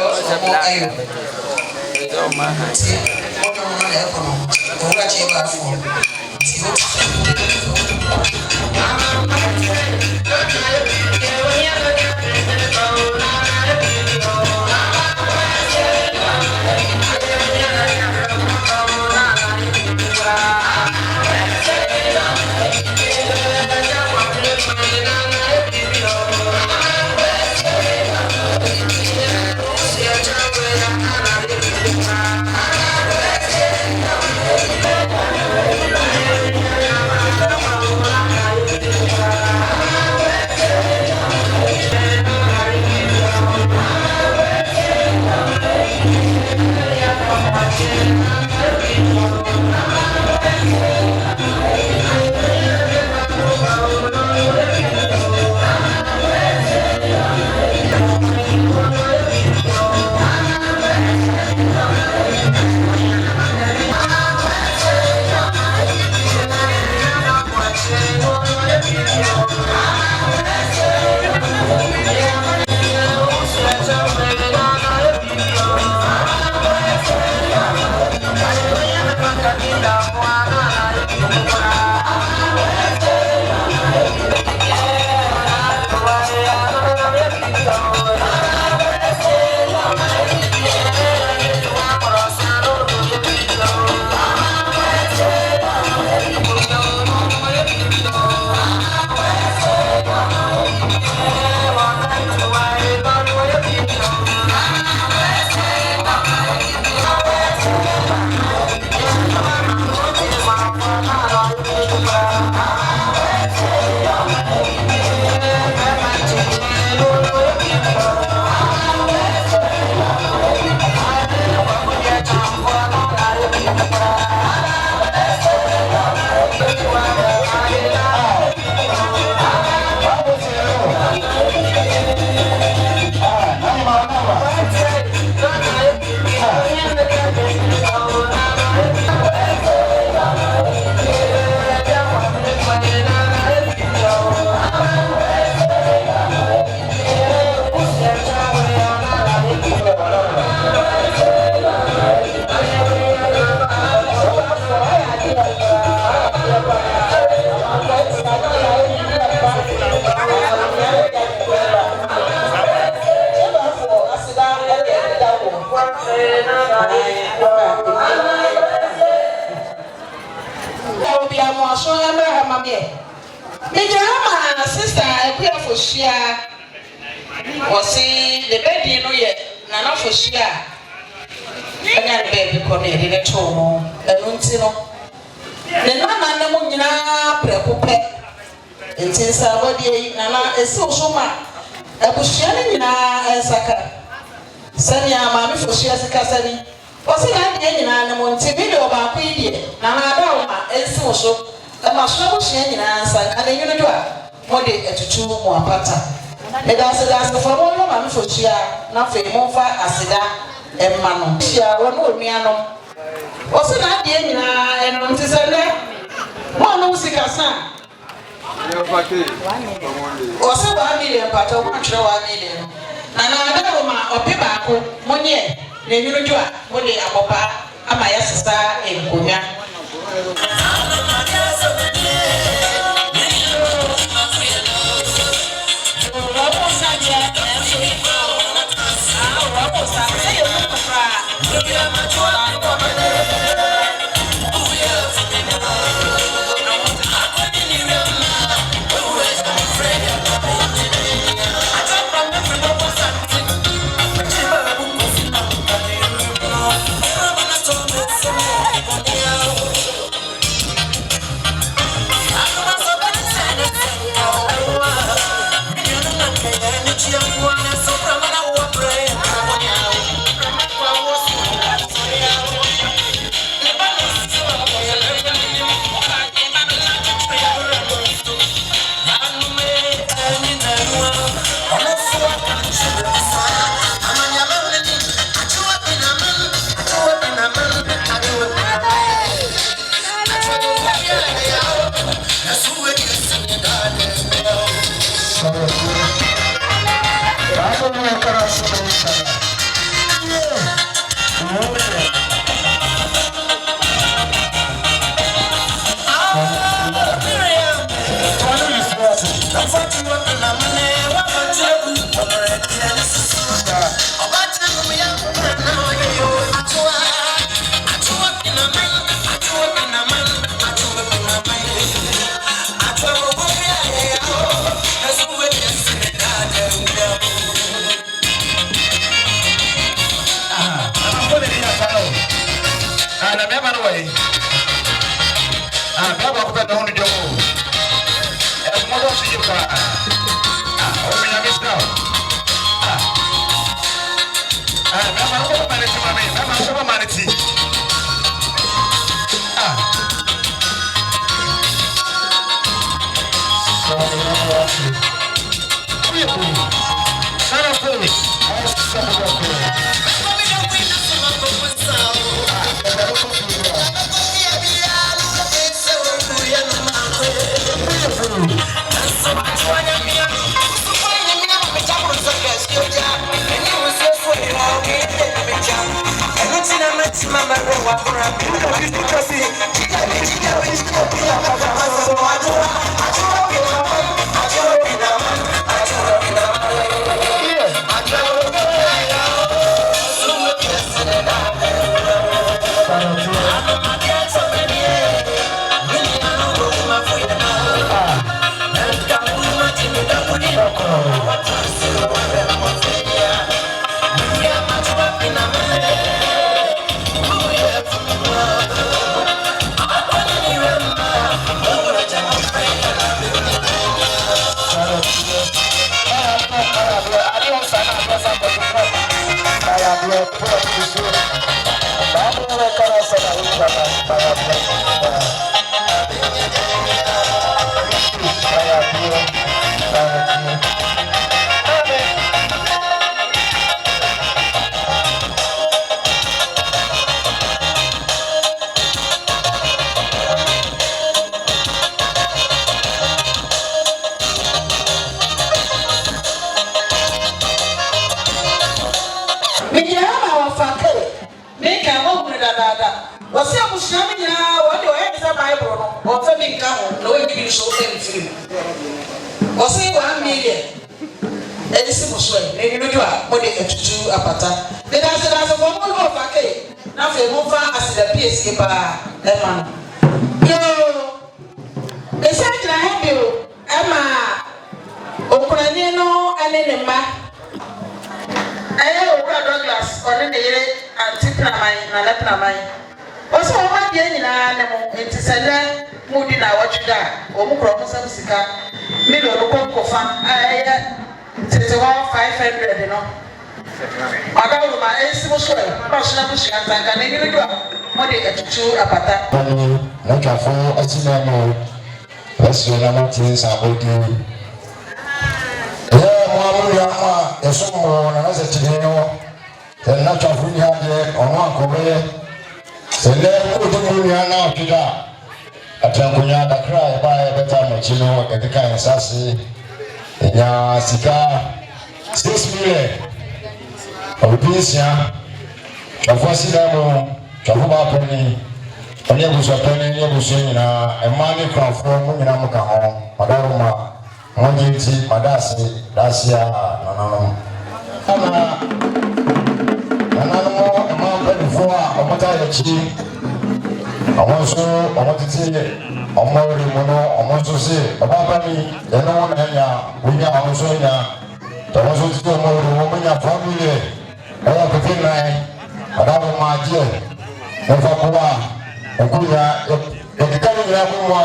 bia mo so emra ha ma me jama sister ekuya foshia osi the bedi no ye nana foshia anya baby ko ne de to mo enu nti no ne nana na mo nyina prekope enti sa bodi yi nana esi osoma abushia ne nyina ensaka sani ama me foshia sika sani osi na de nyina ne mo nti video ba ko yi de nana ada o ma esi oso ma so abushia nyina ensaka ne nyino do a mo de etutu mo apata e da se fo mo no ma me foshia na fe mo fa asida emma no ya wono onuanom osi na de nyina eno nti se ne mo no sika san osi 1 million pato mo tro 1 million na na da ma ope ba ko mo nye na nyino jo a mo de abopa ama ya sisa enkonya Essentially, I have you, Emma Okuraniano and in the ma. I have a Douglas or the Antipramine and Lepramine. Also, one year in animal, it is a land moving our Judah, or Mukromusam Sika, middle of Kofa. I take 500, you know. I got my estimate, personal machine, and I need to do a apata. Like a phone, a cinema. Let's do another things I will do. Yeah, Mamma, a summer, and as a chino, the natural food had there on one cover. The level of the moon now to that. A Tangunya, the cry by a better machino, and the kind of sassy. Ya Sika 6 million. Of peace, ya. The first level, Chahuba Penny. Onye busapeni ye busina emani kwafo nyina muka ho madaroma monjiti madasi dasia nanano nanano emambe fo omota yechi omonso omotiti omori mono omonso se obabani eno na nya unya onso nya tomonso ti omori omunya family eya petinai madaroma je efakuwa Okuya ekikali nyamwa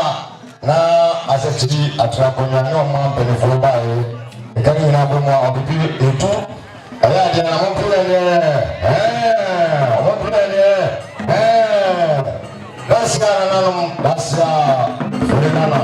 na aseti atrakonya no mampe ne fobaye ekikali nyamwa obibi etu aya je na mpule ne dasia nanum dasia fulana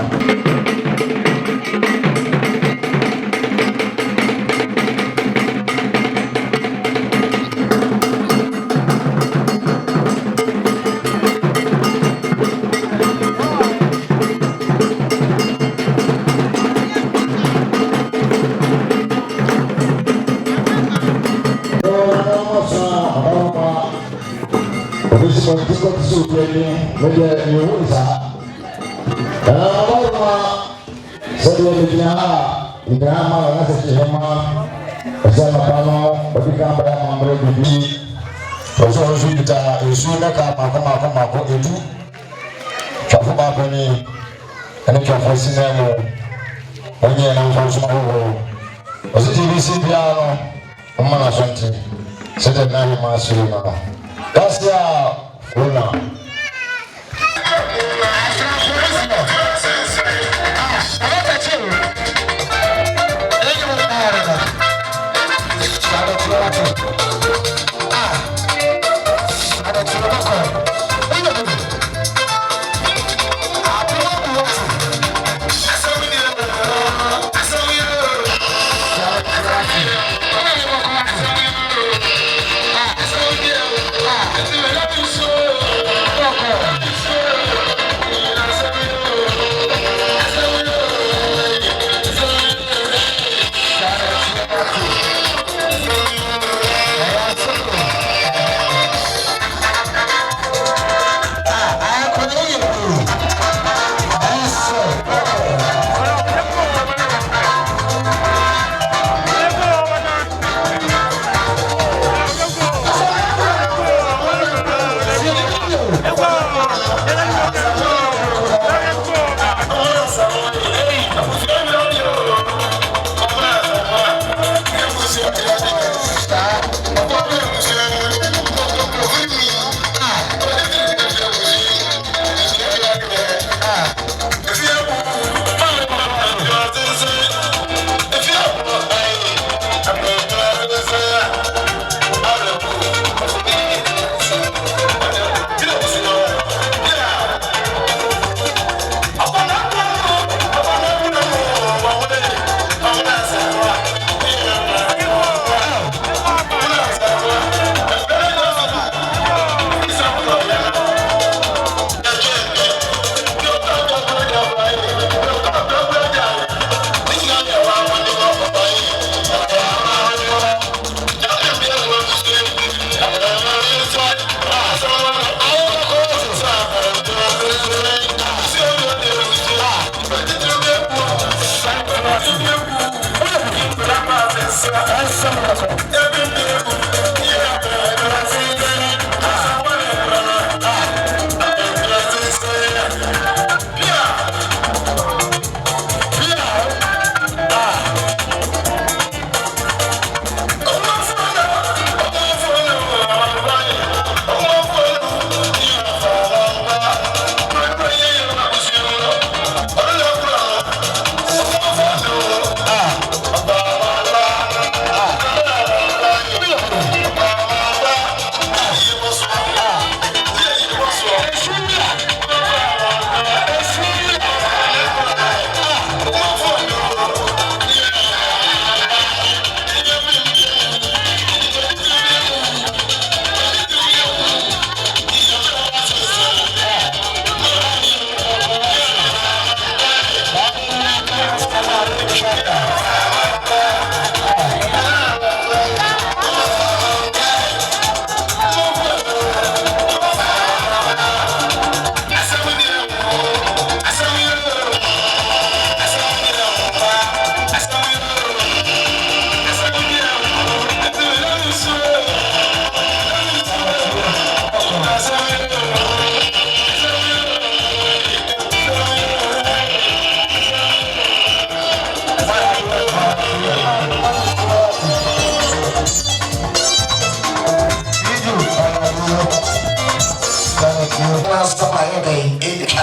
media yuza sadio mijina indrama na sehema asema kama badika mbaya mamre bibi tozo zuita isuna kama ko edu chafu baba ni ene chafu sinemo onye na mfanso ho ositi biano umana shanti sede na masiri na dasia una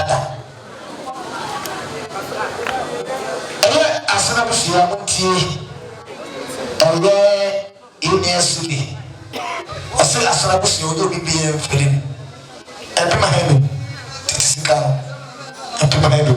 dada ɛyɛ asena busua mo tie ɛyɛ inesuli ɔsɛ asena busua ɔyɛ obi bi mfiri ɛpema ha no tete sika no ɛpema ha no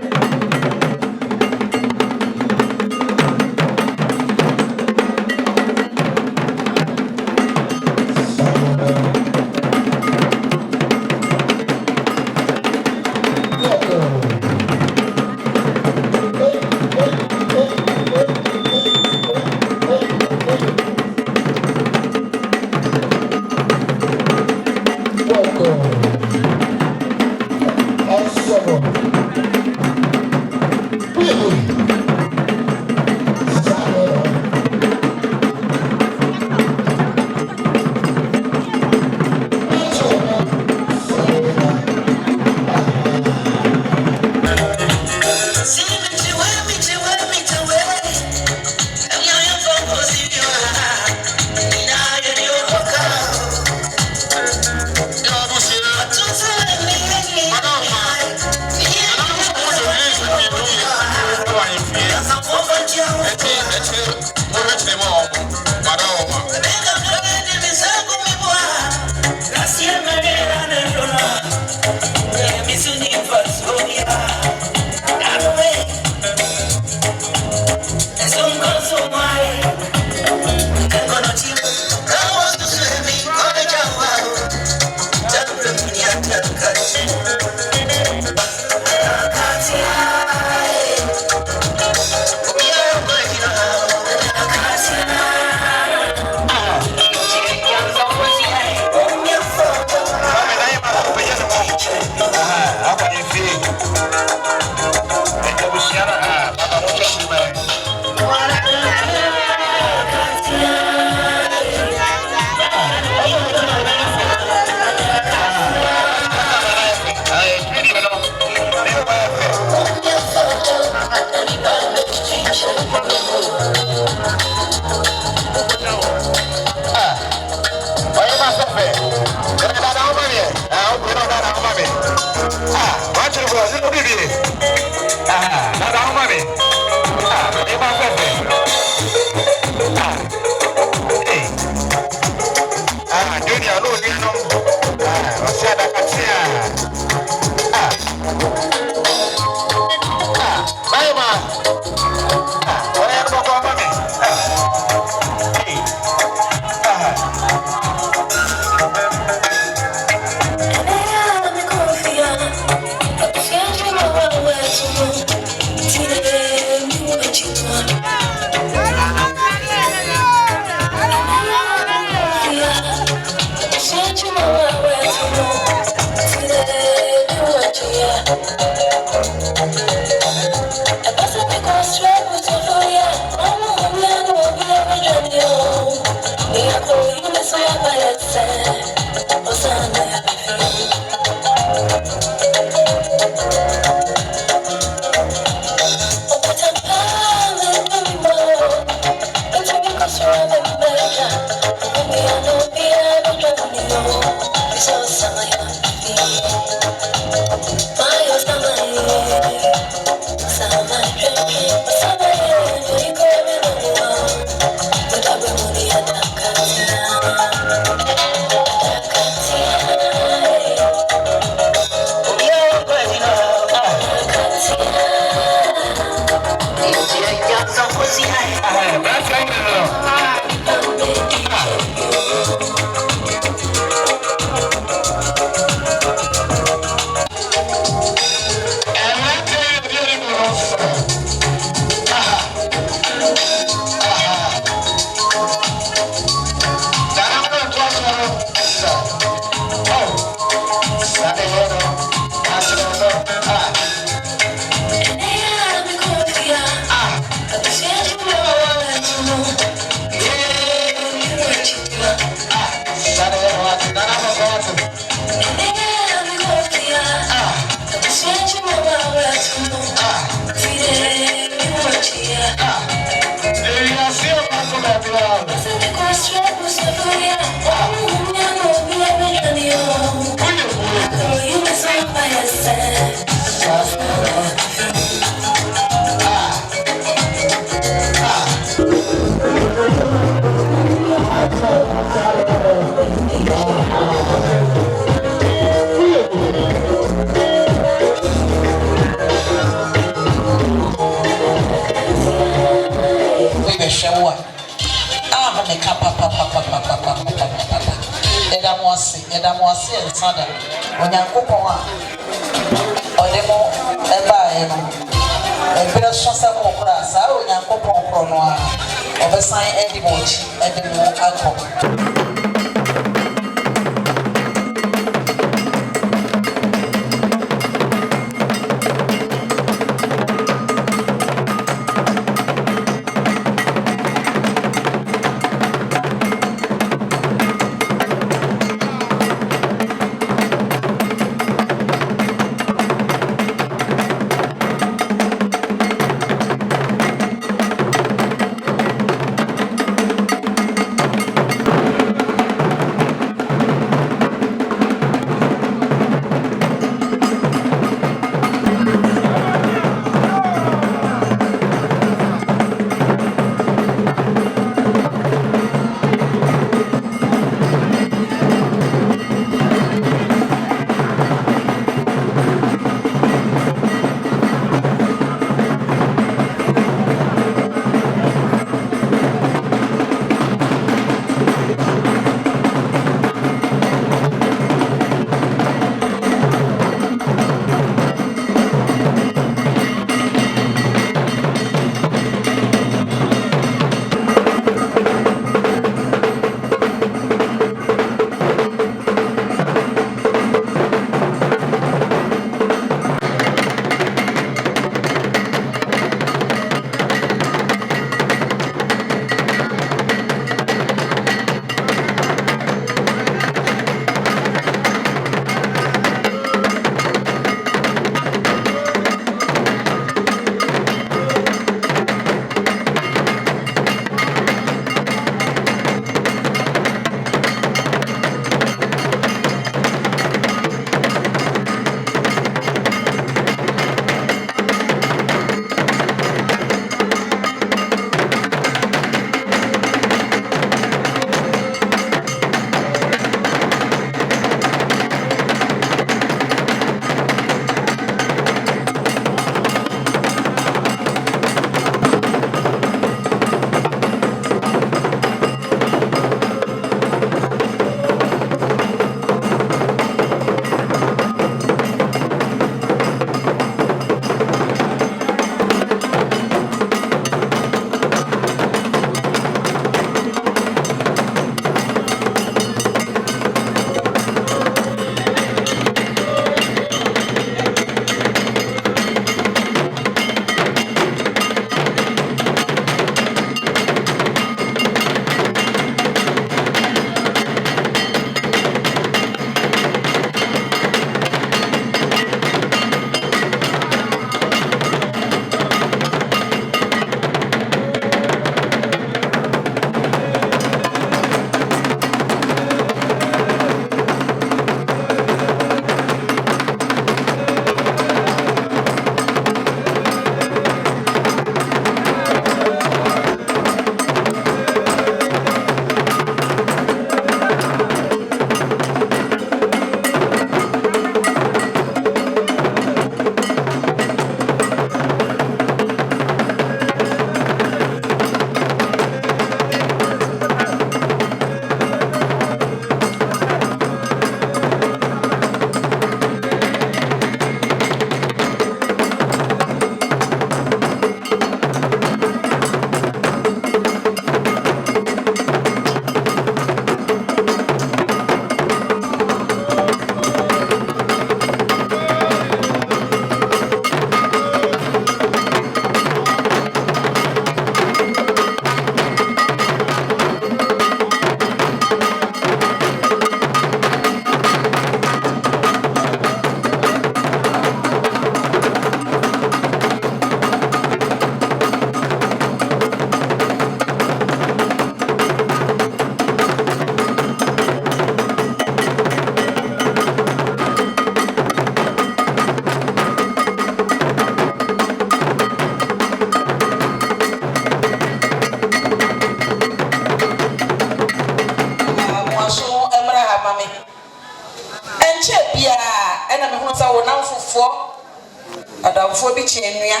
adamfo bi chenua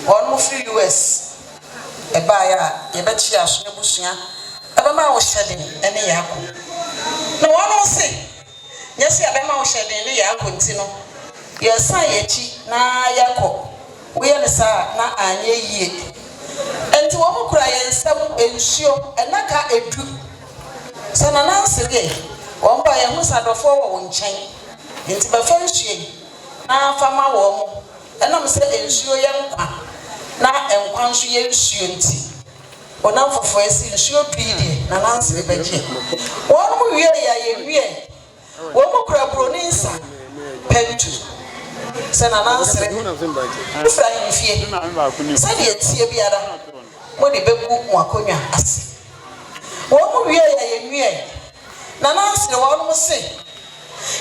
on mo free US eba ya ye bechi aso nebusua eba ma wo hyeden ene yako na wono se nyese eba ma wo hyeden ne yako ntino ye san yechi na yako wo ye ne sa na anye yie enti wo mo kura ye nsam ensuo enaka edu sana na nsege wo mba ye husadofo wo nchen enti ba fa nsue na fama wo mo enam se ensuo ye nkwa na enkwa nso ye nsuo nti onam fofo esi nsuo dwidi na nanse beje won mu wie ya ye wie wo mu kura broni nsa pentu se na nanse fra himfie se de tie biara mo de beku mo akonwa ase wo mu wie ya ye wie na nanse won mu se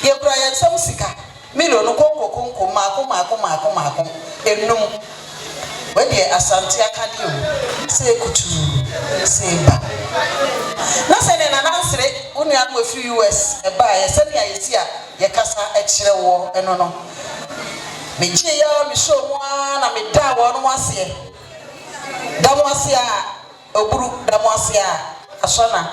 ye kura ye nsam sika milionu konko maako enum wede asante akade o se kutu se ba na se ne na nansere unu anu afri US e ba ye se ne ayesi a ye kasa e kire wo eno no me gye ya me show mo na me da wo no ase da mo ase a oburu da mo ase a asona